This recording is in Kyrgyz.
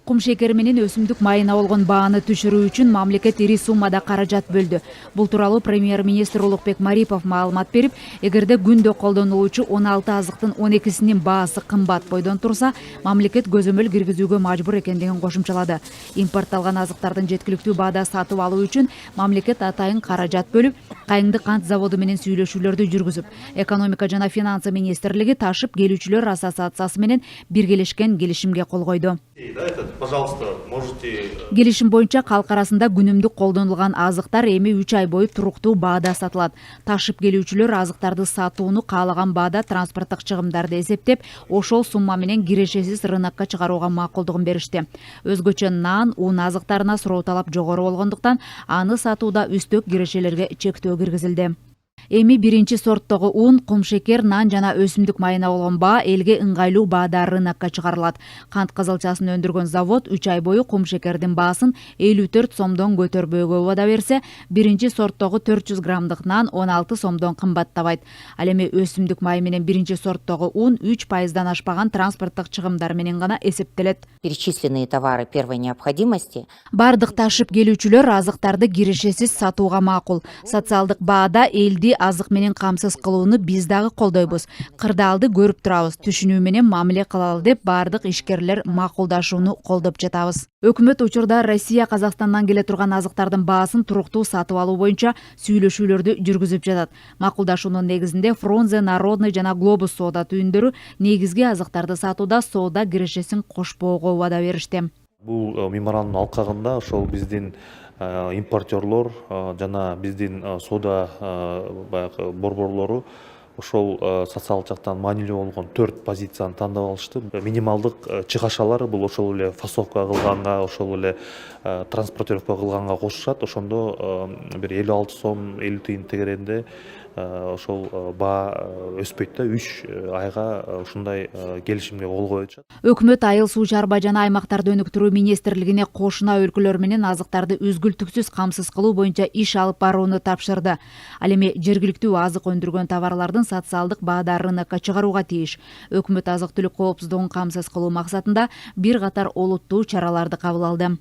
Кум шекери менен өсүмдүк майына болгон бааны түшүрүү үчүн мамлекет ири суммада каражат бөлдү. Бул тууралуу премьер-министр Улукбек Марипов маалымат берип, эгерде күндө колдонулуучу 16 азыктын 12синин баасы кымбат бойдон турса, мамлекет көзөмөл киргизүүгө мажбур экендигин кошумчалады. Импортталган азыктардын жеткиликтүү баада сатып алуу үчүн мамлекет атайын каражат бөлүп, Кайыңды кант заводу менен сүйлөшүүлөрдү жүргүзүп, экономика жана финансы министрлиги ташып келүүчүлөр ассоциациясы менен биргелешкен келишимге кол койду. Пожалуйста, можете... Келишим боюнча калк арасында күнүмдүк колдонулган азыктар эми 3 ай бою туруктуу баада сатылат. Ташып келүүчүлөр азыктарды сатууну каалаган баада транспорттук чыгымдарды эсептеп, ошол сумма менен кирешесиз рынокко чыгарууга макулдугун беришти. Өзгөчө нан, ун азыктарына суроо талап жогору болгондуктан аны сатууда үстөк кирешелерге чектөө киргизилди. Эми биринчи сорттогу ун, кумшекер, нан жана өсүмдүк майына болгон баа элге ыңгайлуу баада рынокко чыгарылат. Кант кызылчасын өндүргөн завод 3 ай бою кумшекердин баасын 54 сомдон көтөрбөөгө убада берсе, биринчи сорттогу 400 граммдык нан 16 сомдон кымбаттабайт. Ал эми өсүмдүк майы менен биринчи сорттогу ун 3%дан ашпаган транспорттук чыгымдар менен гана эсептелет. Перечисленные товары первой необходимости. Бардык ташып келүүчүлөр азыктарды кирешесиз сатууга макул. Социалдык баада элди азык менен камсыз кылууну биз дагы колдойбуз. Кырдаалды көрүп турабыз, түшүнүү менен мамиле кылалы деп бардык ишкерлер макулдашууну колдоп жатабыз. Өкмөт учурда Россия Казакстандан келе турган азыктардын баасын туруктуу сатып алуу боюнча сүйлөшүүлөрдү жүргүзүп жатат. Макулдашуунун негизинде Фрунзе, Народный жана Глобус соода түйүндөрү негизги азыктарды сатууда соода кирешесин кошпоого убада беришти. Бул меморандум алкагында ошол биздин импортерлор жана биздин соода борборлору ошол социалдык жактан маанилүү болгон 4 позицияны тандап алышты. Минималдык чыгашалар бул ошол эле фасовка кылганга, ошол эле транспортировка кылганга кошушат. Ошондо бир 56 сом 50 тыйын тегеренде ошол баа өспөйт да, 3 айга ушундай келишимге кол коюп атышат. Өкмөт айыл суу чарба жана аймактарды өнүктүрүү министрлигине кошуна өлкөлөр менен азыктарды үзгүлтүксүз камсыз кылуу боюнча иш алып барууну тапшырды. Ал эми жергиликтүү азык өндүргөн товарлардын социалдык баада рынокко чыгарууга тийиш. Өкмөт азык-түлүк коопсуздугун камсыз кылуу максатында бир катар олуттуу чараларды кабыл алды.